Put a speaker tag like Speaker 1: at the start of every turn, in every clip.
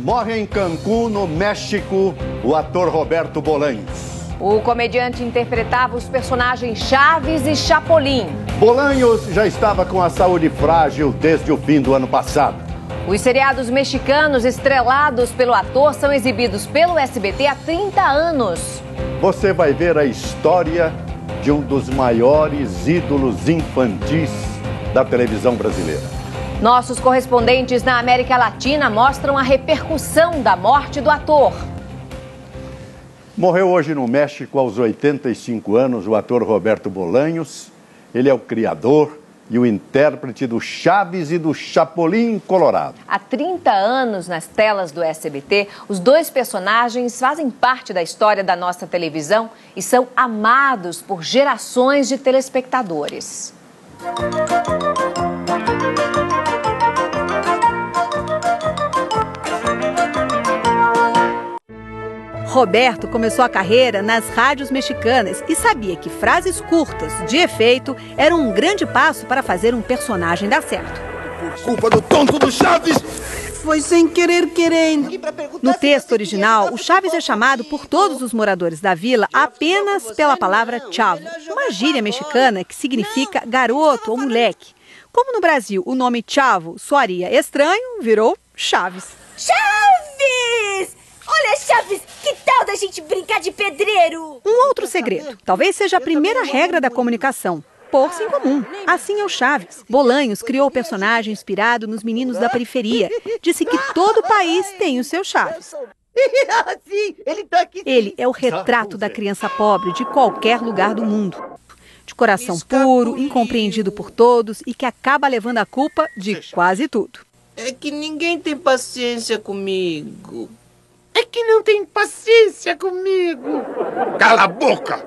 Speaker 1: Morre em Cancún, no México, o ator Roberto Bolanhos.
Speaker 2: O comediante interpretava os personagens Chaves e Chapolin.
Speaker 1: Bolanhos já estava com a saúde frágil desde o fim do ano passado.
Speaker 2: Os seriados mexicanos estrelados pelo ator são exibidos pelo SBT há 30 anos.
Speaker 1: Você vai ver a história de um dos maiores ídolos infantis da televisão brasileira.
Speaker 2: Nossos correspondentes na América Latina mostram a repercussão da morte do ator.
Speaker 1: Morreu hoje no México aos 85 anos o ator Roberto Bolanhos. Ele é o criador e o intérprete do Chaves e do Chapolin Colorado.
Speaker 2: Há 30 anos nas telas do SBT, os dois personagens fazem parte da história da nossa televisão e são amados por gerações de telespectadores.
Speaker 3: Roberto começou a carreira nas rádios mexicanas e sabia que frases curtas, de efeito, eram um grande passo para fazer um personagem dar certo.
Speaker 4: Por culpa do tonto do Chaves, foi sem querer querendo.
Speaker 3: No texto original, o Chaves é chamado por todos os moradores da vila apenas pela palavra chavo, uma gíria mexicana que significa garoto ou moleque. Como no Brasil o nome chavo soaria estranho, virou Chaves.
Speaker 5: Chaves! Olha, Chaves, que tal da gente brincar de pedreiro?
Speaker 3: Um outro segredo, talvez seja a primeira regra da comunicação. Pôr-se em comum. Assim é o Chaves. Bolanhos criou o personagem inspirado nos meninos da periferia. Disse que todo o país tem o seu Chaves. Ele é o retrato da criança pobre de qualquer lugar do mundo. De coração puro, incompreendido por todos e que acaba levando a culpa de quase tudo.
Speaker 4: É que ninguém tem paciência comigo. É que não tem paciência comigo. Cala a boca!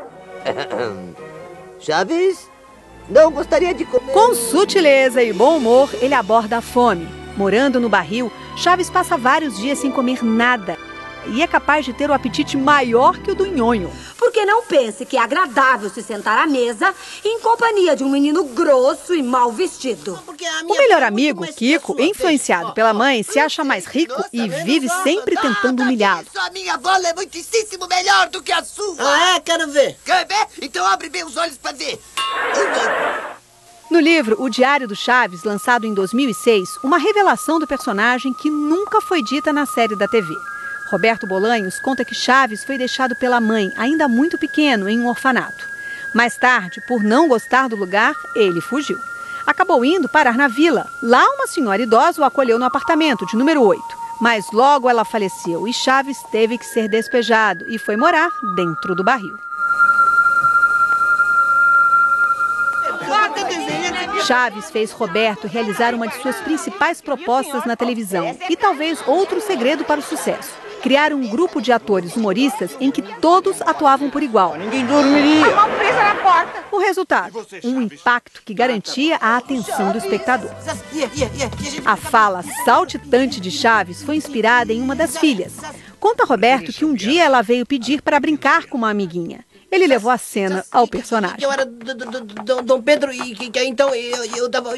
Speaker 6: Chaves, não gostaria de comer...
Speaker 3: Com sutileza e bom humor, ele aborda a fome. Morando no barril, Chaves passa vários dias sem comer nada. E é capaz de ter o apetite maior que o do nhonho.
Speaker 5: Porque não pense que é agradável se sentar à mesa em companhia de um menino grosso e mal vestido.
Speaker 3: O melhor amigo, Kiko, influenciado pela mãe, se acha mais rico e vive sempre tentando humilhá-lo.
Speaker 6: A minha bola é muitíssimo melhor do que a sua.
Speaker 4: Ah, é? Quero ver.
Speaker 6: Quer ver? Então abre bem os olhos para ver.
Speaker 3: No livro O Diário do Chaves, lançado em 2006, uma revelação do personagem que nunca foi dita na série da TV. Roberto Bolanhos conta que Chaves foi deixado pela mãe, ainda muito pequeno, em um orfanato. Mais tarde, por não gostar do lugar, ele fugiu. Acabou indo parar na vila. Lá, uma senhora idosa o acolheu no apartamento de número 8. Mas logo ela faleceu e Chaves teve que ser despejado e foi morar dentro do barril. Chaves fez Roberto realizar uma de suas principais propostas na televisão e talvez outro segredo para o sucesso. Criar um grupo de atores humoristas em que todos atuavam por igual.
Speaker 4: Ninguém dormiria.
Speaker 5: A mão presa na porta.
Speaker 3: O resultado, um impacto que garantia a atenção do espectador. A fala saltitante de Chaves foi inspirada em uma das filhas. Conta Roberto que um dia ela veio pedir para brincar com uma amiguinha. Ele levou a cena ao personagem.
Speaker 4: Eu era Dom Pedro e que então eu tava...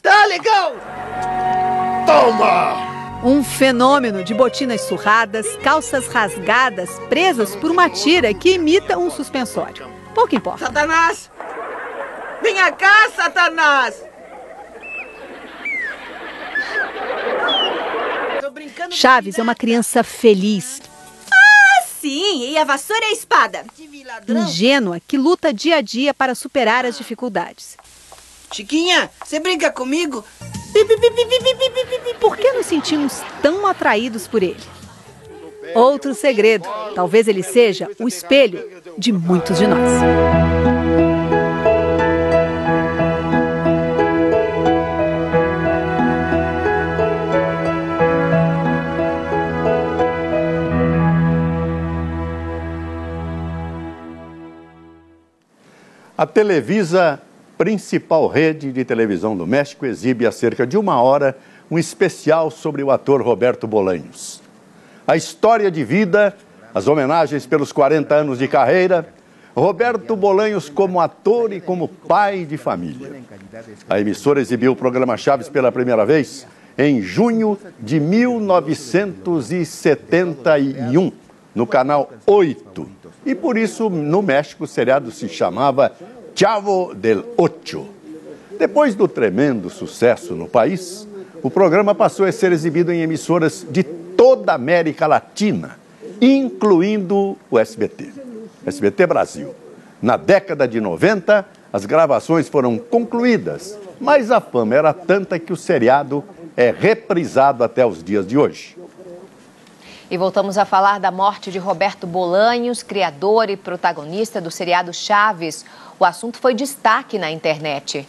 Speaker 4: Tá legal!
Speaker 1: Toma!
Speaker 3: Um fenômeno de botinas surradas, calças rasgadas, presas por uma tira que imita um suspensório. Pouco importa.
Speaker 4: Satanás! Venha cá, Satanás!
Speaker 3: Chaves é uma criança feliz.
Speaker 5: Sim, e a vassoura e a espada.
Speaker 3: Ingênua, que luta dia a dia para superar as dificuldades.
Speaker 4: Chiquinha, você brinca comigo?
Speaker 3: Por que nos sentimos tão atraídos por ele? Outro segredo, talvez ele seja o espelho de muitos de nós.
Speaker 1: A Televisa, principal rede de televisão do México, exibe há cerca de uma hora um especial sobre o ator Roberto Bolanhos. A história de vida, as homenagens pelos 40 anos de carreira, Roberto Bolanhos como ator e como pai de família. A emissora exibiu o programa Chaves pela primeira vez em junho de 1971, no canal 8. E por isso, no México, o seriado se chamava Chavo del Ocho. Depois do tremendo sucesso no país, o programa passou a ser exibido em emissoras de toda a América Latina, incluindo o SBT, SBT Brasil. Na década de 90, as gravações foram concluídas, mas a fama era tanta que o seriado é reprisado até os dias de hoje.
Speaker 2: E voltamos a falar da morte de Roberto Bolanhos, criador e protagonista do seriado Chaves. O assunto foi destaque na internet.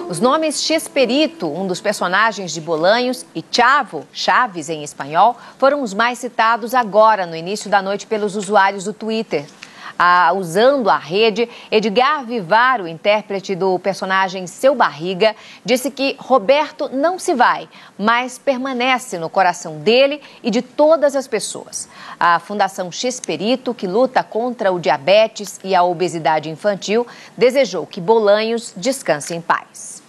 Speaker 2: Os nomes Chespirito, um dos personagens de Bolanhos, e Chavo, Chaves em espanhol, foram os mais citados agora, no início da noite, pelos usuários do Twitter. Usando a rede, Edgar Vivar, o intérprete do personagem Seu Barriga, disse que Roberto não se vai, mas permanece no coração dele e de todas as pessoas. A Fundação Chespirito, que luta contra o diabetes e a obesidade infantil, desejou que Bolanhos descanse em paz.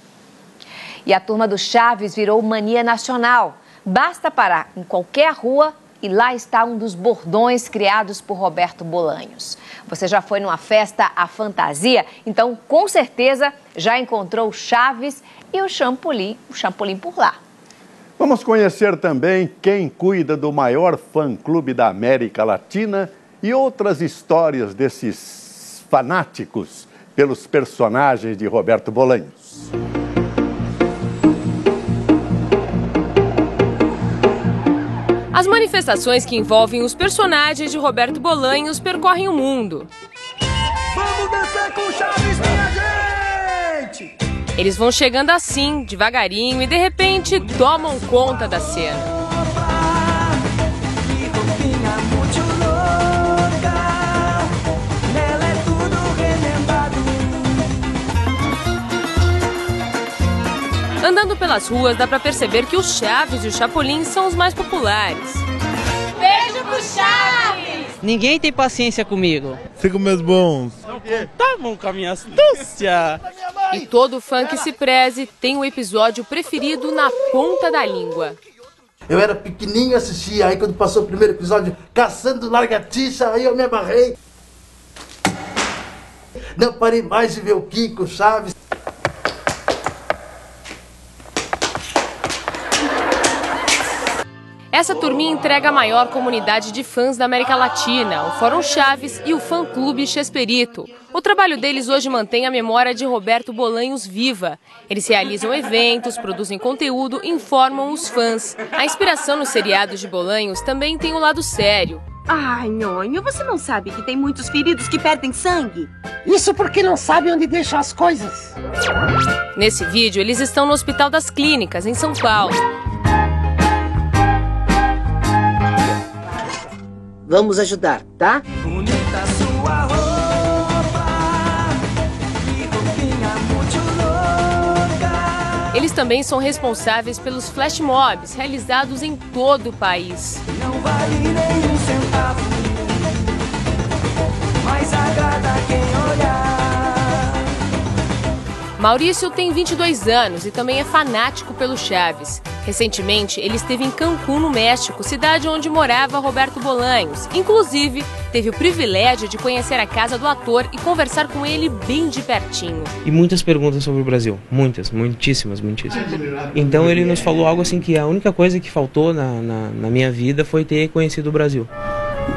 Speaker 2: E a turma do Chaves virou mania nacional. Basta parar em qualquer rua e lá está um dos bordões criados por Roberto Bolanhos. Você já foi numa festa à fantasia? Então, com certeza, já encontrou Chaves e o Champolim por lá.
Speaker 1: Vamos conhecer também quem cuida do maior fã-clube da América Latina e outras histórias desses fanáticos pelos personagens de Roberto Bolanhos.
Speaker 7: As manifestações que envolvem os personagens de Roberto Bolanhos percorrem o mundo.
Speaker 8: Vamos dançar com Chaves, minha gente!
Speaker 7: Eles vão chegando assim, devagarinho, e de repente tomam conta da cena. Andando pelas ruas, dá pra perceber que os Chaves e o Chapolin são os mais populares.
Speaker 9: Beijo pro Chaves!
Speaker 10: Ninguém tem paciência comigo.
Speaker 11: Fico meus bons.
Speaker 10: Tá bom com a minha astúcia.
Speaker 7: E todo fã que se preze tem um episódio preferido na ponta da língua.
Speaker 12: Eu era pequenininho, assistia, aí quando passou o primeiro episódio, caçando lagartixa, aí eu me amarrei. Não parei mais de ver o Kiko, Chaves.
Speaker 7: Essa turminha entrega a maior comunidade de fãs da América Latina, o Fórum Chaves e o fã-clube Chespirito. O trabalho deles hoje mantém a memória de Roberto Bolanhos viva. Eles realizam eventos, produzem conteúdo e informam os fãs. A inspiração nos seriados de Bolanhos também tem um lado sério.
Speaker 9: Ai, Nhonho, você não sabe que tem muitos feridos que perdem sangue?
Speaker 13: Isso porque não sabe onde deixam as coisas.
Speaker 7: Nesse vídeo, eles estão no Hospital das Clínicas, em São Paulo.
Speaker 13: Vamos ajudar, tá?
Speaker 8: Bonita sua roupa, que roupinha muito louca.
Speaker 7: Eles também são responsáveis pelos flash mobs realizados em todo o país.
Speaker 8: Não vale nenhum centavo, mas agrada quem olhar.
Speaker 7: Maurício tem 22 anos e também é fanático pelo Chaves. Recentemente, ele esteve em Cancún, no México, cidade onde morava Roberto Bolanhos. Inclusive, teve o privilégio de conhecer a casa do ator e conversar com ele bem de pertinho.
Speaker 10: E muitas perguntas sobre o Brasil. Muitíssimas. Então ele nos falou algo assim que a única coisa que faltou na minha vida foi ter conhecido o Brasil.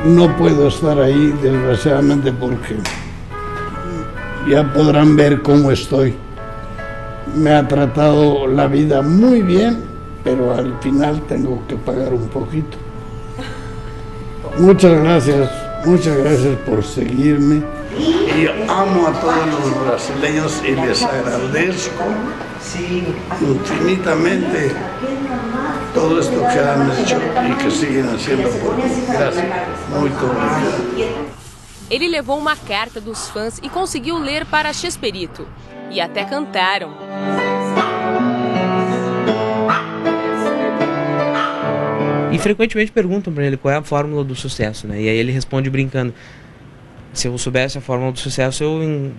Speaker 14: Não posso estar aí, desgraciadamente, porque já poderão ver como estou. Me ha tratado la vida muy bien, pero al final tengo que pagar un poquito. Muchas gracias por seguirme. Yo amo a todos los brasileños y les agradezco infinitamente todo esto que han hecho y que siguen haciendo por mí. Gracias. Muito obrigado.
Speaker 7: Ele levou uma carta dos fãs e conseguiu ler para Chespirito. E até cantaram.
Speaker 10: E frequentemente perguntam para ele qual é a fórmula do sucesso, né? E aí ele responde brincando: se eu soubesse a fórmula do sucesso, eu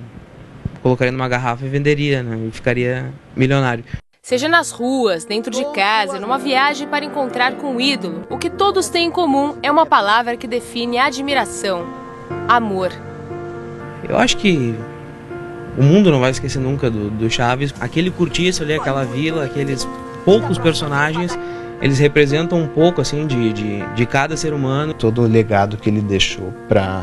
Speaker 10: colocaria numa garrafa e venderia, né? E ficaria milionário.
Speaker 7: Seja nas ruas, dentro de casa, numa viagem para encontrar com o ídolo, o que todos têm em comum é uma palavra que define admiração: amor.
Speaker 10: Eu acho que o mundo não vai esquecer nunca do Chaves. Aquele cortiço ali, aquela vila, aqueles poucos personagens, eles representam um pouco assim de cada ser humano.
Speaker 11: Todo o legado que ele deixou para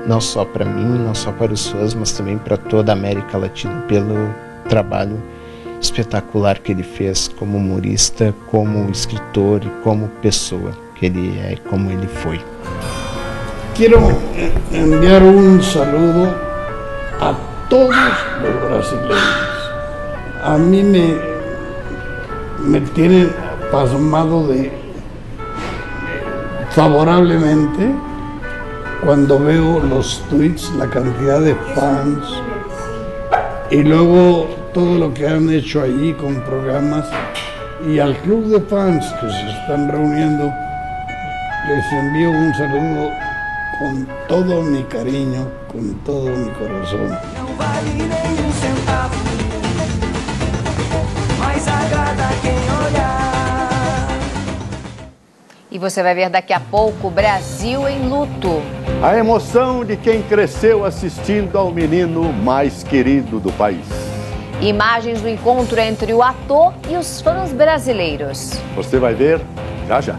Speaker 11: não só para mim, não só para os fãs, mas também para toda a América Latina, pelo trabalho espetacular que ele fez como humorista, como escritor e como pessoa que ele é e como ele foi.
Speaker 14: Quero enviar saludo a todos los brasileños. A mí me tienen pasmado favorablemente cuando veo los tweets, la cantidad de fans y luego todo lo que han hecho allí con programas, y al club de fans que se están reuniendo les envío un saludo con todo mi cariño, con todo mi corazón.
Speaker 8: Não vale nenhum centavo, mas agrada quem olhar.
Speaker 2: E você vai ver daqui a pouco o Brasil em luto.
Speaker 1: A emoção de quem cresceu assistindo ao menino mais querido do país.
Speaker 2: Imagens do encontro entre o ator e os fãs brasileiros.
Speaker 1: Você vai ver já já.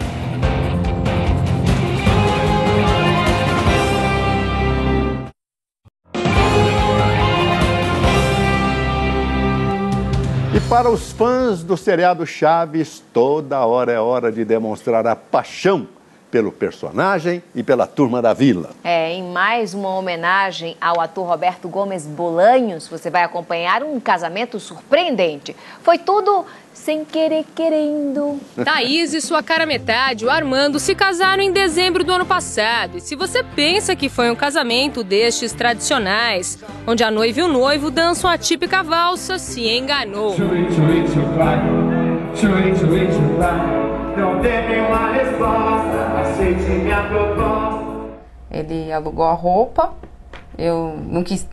Speaker 1: E para os fãs do seriado Chaves, toda hora é hora de demonstrar a paixão pelo personagem e pela turma da vila.
Speaker 2: Em mais uma homenagem ao ator Roberto Gomes Bolanhos, você vai acompanhar um casamento surpreendente. Foi tudo sem querer querendo.
Speaker 7: Thaís e sua cara metade, o Armando, se casaram em dezembro do ano passado. E se você pensa que foi um casamento destes tradicionais, onde a noiva e o noivo dançam a típica valsa, se enganou.
Speaker 8: Não tem nenhuma resposta, aceite minha proposta.
Speaker 15: Ele alugou a roupa, eu não quis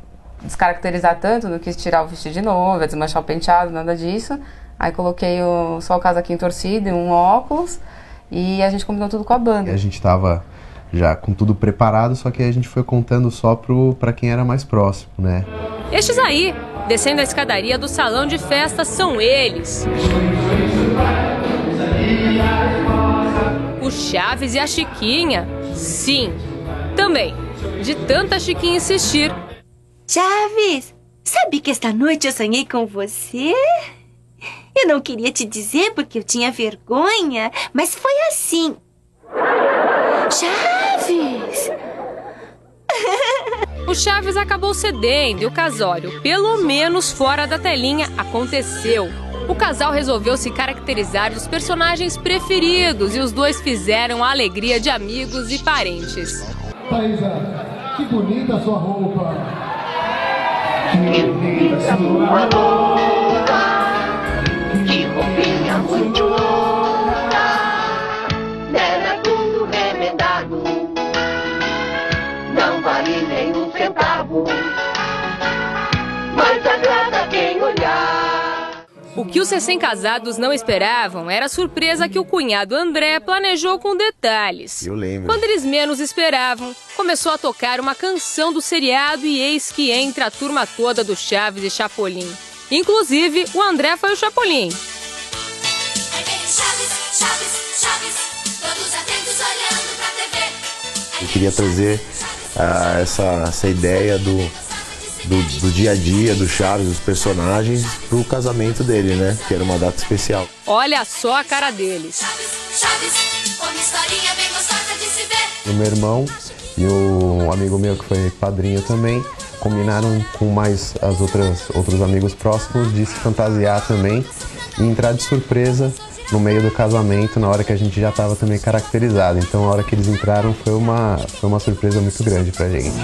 Speaker 15: descaracterizar tanto, não quis tirar o vestido de noiva, desmanchar o penteado, nada disso. Aí coloquei só o casaquinho torcido e um óculos e a gente combinou tudo com a banda.
Speaker 16: A gente tava já com tudo preparado, só que a gente foi contando só pra quem era mais próximo, né?
Speaker 7: Estes aí, descendo a escadaria do salão de festa, são eles. O Chaves e a Chiquinha? Sim, também. De tanta Chiquinha insistir.
Speaker 17: Chaves, sabe que esta noite eu sonhei com você? Eu não queria te dizer porque eu tinha vergonha, mas foi assim. Chaves!
Speaker 7: O Chaves acabou cedendo e o casório, pelo menos fora da telinha, aconteceu. O casal resolveu se caracterizar dos personagens preferidos e os dois fizeram a alegria de amigos e parentes.
Speaker 8: Thaisa, que bonita sua roupa. Que bonita sua roupa. Que roupinha muito louca. Nela tudo remendado. Não vale nenhum centavo. Mas agrada quem olhar.
Speaker 7: O que os recém-casados não esperavam era a surpresa que o cunhado André planejou com detalhes.
Speaker 16: Eu lembro.
Speaker 7: Quando eles menos esperavam, começou a tocar uma canção do seriado e eis que entra a turma toda do Chaves e Chapolin. Inclusive, o André foi o Chapolin.
Speaker 16: Eu queria trazer essa ideia do dia a dia do Chaves, dos personagens, pro casamento dele, né? Que era uma data especial.
Speaker 7: Olha só a cara deles.
Speaker 8: Chaves, uma historinha bem gostosa de se ver.
Speaker 16: O meu irmão e um amigo meu que foi padrinho também combinaram com mais outros amigos próximos de se fantasiar também e entrar de surpresa no meio do casamento, na hora que a gente já estava também caracterizado. Então, a hora que eles entraram foi uma surpresa muito grande pra gente.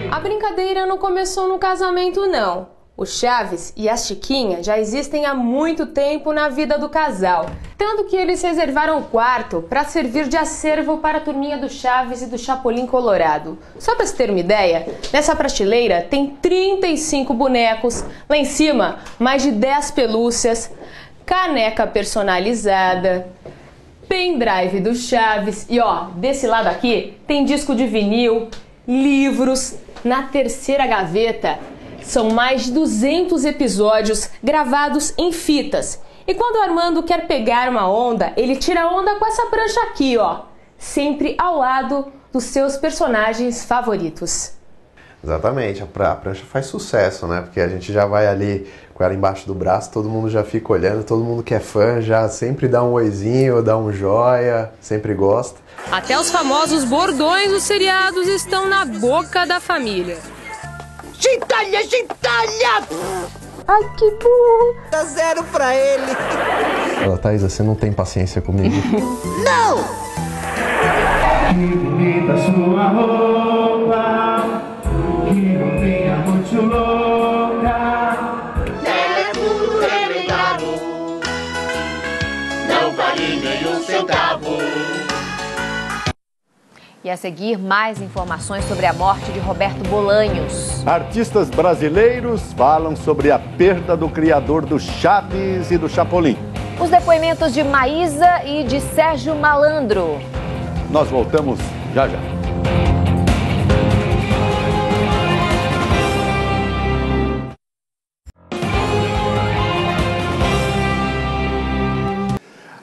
Speaker 7: A brincadeira não começou no casamento, não. O Chaves e a Chiquinha já existem há muito tempo na vida do casal, tanto que eles reservaram o quarto para servir de acervo para a turminha do Chaves e do Chapolin Colorado. Só para você ter uma ideia, nessa prateleira tem 35 bonecos, lá em cima mais de 10 pelúcias, caneca personalizada, pendrive do Chaves e ó, desse lado aqui tem disco de vinil, livros. Na terceira gaveta são mais de 200 episódios gravados em fitas. E quando o Armando quer pegar uma onda, ele tira a onda com essa prancha aqui, ó, sempre ao lado dos seus personagens favoritos.
Speaker 16: Exatamente, a prancha faz sucesso, né? Porque a gente já vai ali com ela embaixo do braço, todo mundo já fica olhando, todo mundo que é fã já sempre dá um oizinho, dá um joia, sempre gosta.
Speaker 7: Até os famosos bordões dos seriados estão na boca da família.
Speaker 6: Gentalha, gentalha!
Speaker 5: Ai, que burro!
Speaker 6: Dá 0 pra ele.
Speaker 16: Ela, Thaisa, você não tem paciência comigo?
Speaker 6: Não!
Speaker 18: Que bonita sua roupa, que novinha muito louca.
Speaker 8: Ela é puro remendado, não vale nem um centavo.
Speaker 2: E a seguir, mais informações sobre a morte de Roberto Bolanhos.
Speaker 1: Artistas brasileiros falam sobre a perda do criador do Chaves e do Chapolin.
Speaker 2: Os depoimentos de Maísa e de Sérgio Malandro.
Speaker 1: Nós voltamos já já.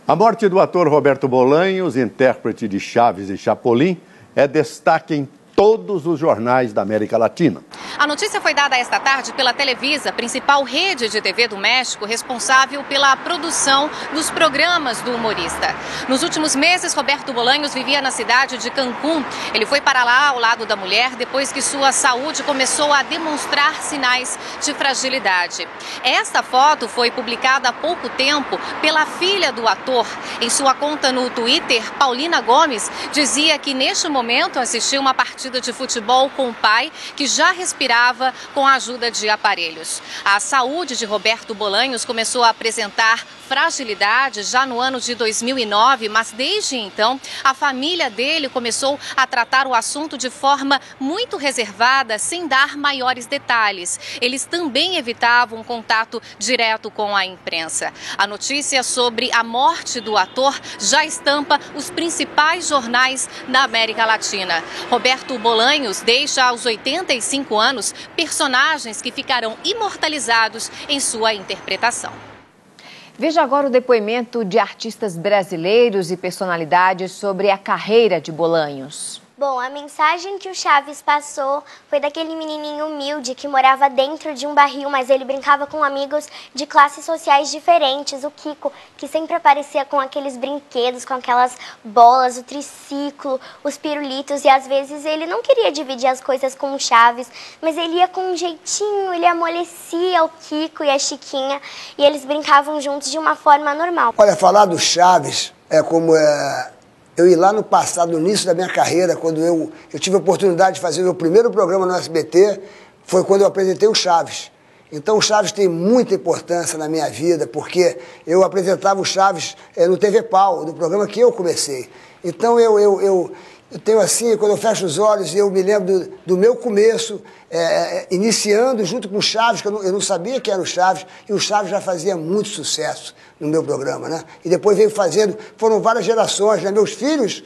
Speaker 1: A morte do ator Roberto Bolanhos, intérprete de Chaves e Chapolin, é destaque em todos os jornais da América Latina.
Speaker 19: A notícia foi dada esta tarde pela Televisa, principal rede de TV do México, responsável pela produção dos programas do humorista. Nos últimos meses, Roberto Bolanhos vivia na cidade de Cancún. Ele foi para lá ao lado da mulher depois que sua saúde começou a demonstrar sinais de fragilidade. Esta foto foi publicada há pouco tempo pela filha do ator. Em sua conta no Twitter, Paulina Gomes dizia que neste momento assistiu uma partida de futebol com o pai, que já respirava com a ajuda de aparelhos. A saúde de Roberto Bolanhos começou a apresentar fragilidade já no ano de 2009, mas desde então a família dele começou a tratar o assunto de forma muito reservada, sem dar maiores detalhes. Eles também evitavam contato direto com a imprensa. A notícia sobre a morte do ator já estampa os principais jornais da América Latina. Roberto Bolanhos deixa aos 85 anos personagens que ficarão imortalizados em sua interpretação.
Speaker 2: Veja agora o depoimento de artistas brasileiros e personalidades sobre a carreira de Bolanhos.
Speaker 20: Bom, a mensagem que o Chaves passou foi daquele menininho humilde que morava dentro de um barril, mas ele brincava com amigos de classes sociais diferentes. O Kiko, que sempre aparecia com aqueles brinquedos, com aquelas bolas, o triciclo, os pirulitos, e às vezes ele não queria dividir as coisas com o Chaves, mas ele ia com um jeitinho, ele amolecia o Kiko e a Chiquinha, e eles brincavam juntos de uma forma normal.
Speaker 21: Olha, falar do Chaves é como eu ir lá no passado, no início da minha carreira, quando eu tive a oportunidade de fazer o meu primeiro programa no SBT, foi quando eu apresentei o Chaves. Então o Chaves tem muita importância na minha vida, porque eu apresentava o Chaves no TV Pau, no programa que eu comecei. Então eu tenho assim, quando eu fecho os olhos, eu me lembro do meu começo, iniciando junto com o Chaves, que eu não sabia que era o Chaves, e o Chaves já fazia muito sucesso no meu programa, né? E depois veio fazendo, foram várias gerações, né? Meus filhos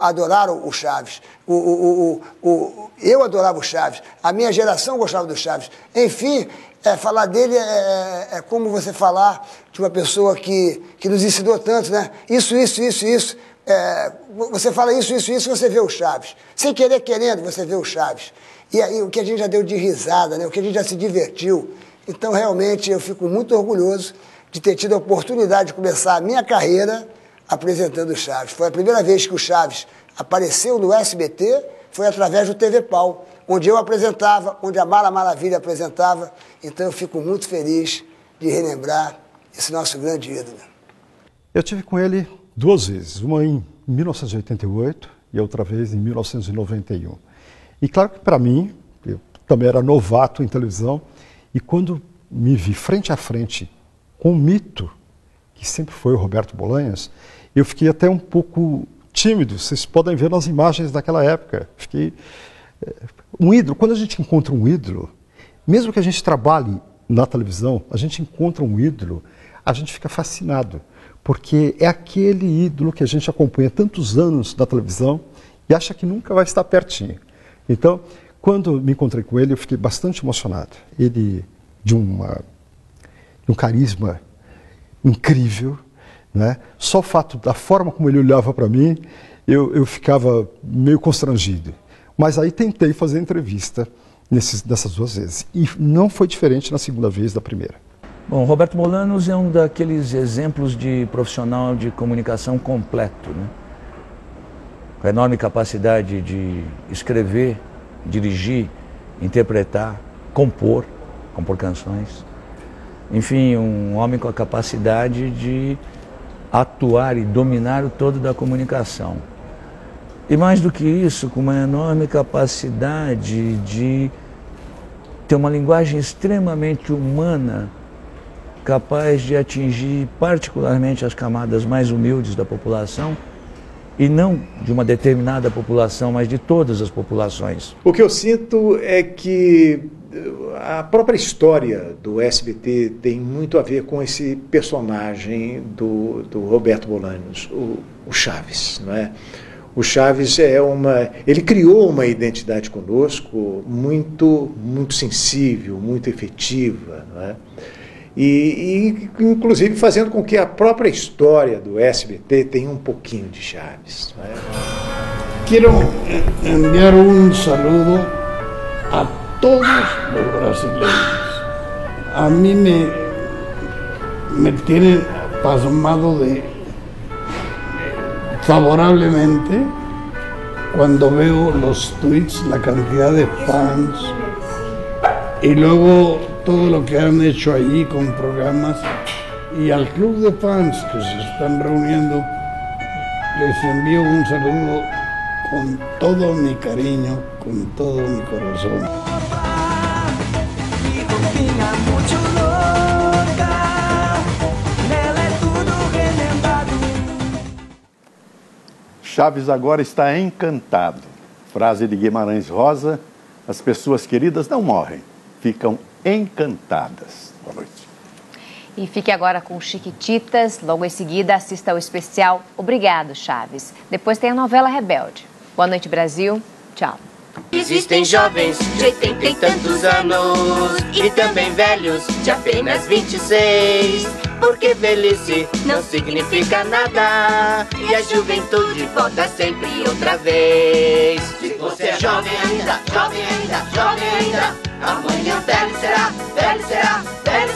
Speaker 21: adoraram o Chaves, eu adorava o Chaves, a minha geração gostava do Chaves. Enfim, falar dele é como você falar de uma pessoa que nos ensinou tanto, né? Isso. Você fala isso, você vê o Chaves. Sem querer, querendo, você vê o Chaves. E aí o que a gente já deu de risada, né? O que a gente já se divertiu. Então, realmente, eu fico muito orgulhoso de ter tido a oportunidade de começar a minha carreira apresentando o Chaves. Foi a primeira vez que o Chaves apareceu no SBT, foi através do TV Pau, onde eu apresentava, onde a Mara Maravilha apresentava. Então, eu fico muito feliz de relembrar esse nosso grande ídolo.
Speaker 22: Eu tive com ele 2 vezes, uma em 1988 e outra vez em 1991. E claro que para mim, eu também era novato em televisão, E quando me vi frente a frente com o mito, que sempre foi o Roberto Bolanhos, eu fiquei até um pouco tímido. Vocês podem ver nas imagens daquela época. Fiquei... Um ídolo, quando a gente encontra um ídolo, mesmo que a gente trabalhe na televisão, a gente encontra um ídolo, a gente fica fascinado, porque é aquele ídolo que a gente acompanha tantos anos na televisão e acha que nunca vai estar pertinho. Então, quando me encontrei com ele, eu fiquei bastante emocionado. Ele, de um carisma incrível, né? Só o fato da forma como ele olhava para mim, eu ficava meio constrangido. Mas aí tentei fazer entrevista dessas duas vezes. E não foi diferente na segunda vez da primeira.
Speaker 3: Bom, Roberto Bolanhos é um daqueles exemplos de profissional de comunicação completo, né? Com a enorme capacidade de escrever, dirigir, interpretar, compor canções. Enfim, um homem com a capacidade de atuar e dominar o todo da comunicação. E mais do que isso, com uma enorme capacidade de ter uma linguagem extremamente humana, capaz de atingir particularmente as camadas mais humildes da população, e não de uma determinada população, mas de todas as populações.
Speaker 4: O que eu sinto é que a própria história do SBT tem muito a ver com esse personagem do Roberto Bolanhos, o Chaves, não é? O Chaves ele criou uma identidade conosco muito sensível, muito efetiva, não é? E inclusive fazendo com que a própria história do SBT tenha um pouquinho de Chaves, não é?
Speaker 14: Quero enviar um saludo a todos los brasileños. A mí me tienen pasmado favorablemente cuando veo los tweets, la cantidad de fans y luego todo lo que han hecho allí con programas, y al club de fans que se están reuniendo les envío un saludo con todo mi cariño, con todo mi corazón.
Speaker 1: Chaves agora está encantado. Frase de Guimarães Rosa: as pessoas queridas não morrem, ficam encantadas. Boa noite.
Speaker 2: E fique agora com Chiquititas. Logo em seguida, assista ao especial Obrigado, Chaves. Depois tem a novela Rebelde. Boa noite, Brasil. Tchau.
Speaker 6: Existem jovens de 80 e tantos anos e também velhos de apenas 26. Porque velhice não significa nada e a juventude volta sempre outra vez. Se você é jovem ainda, jovem ainda, jovem ainda, amanhã velho será, velho será, velho será.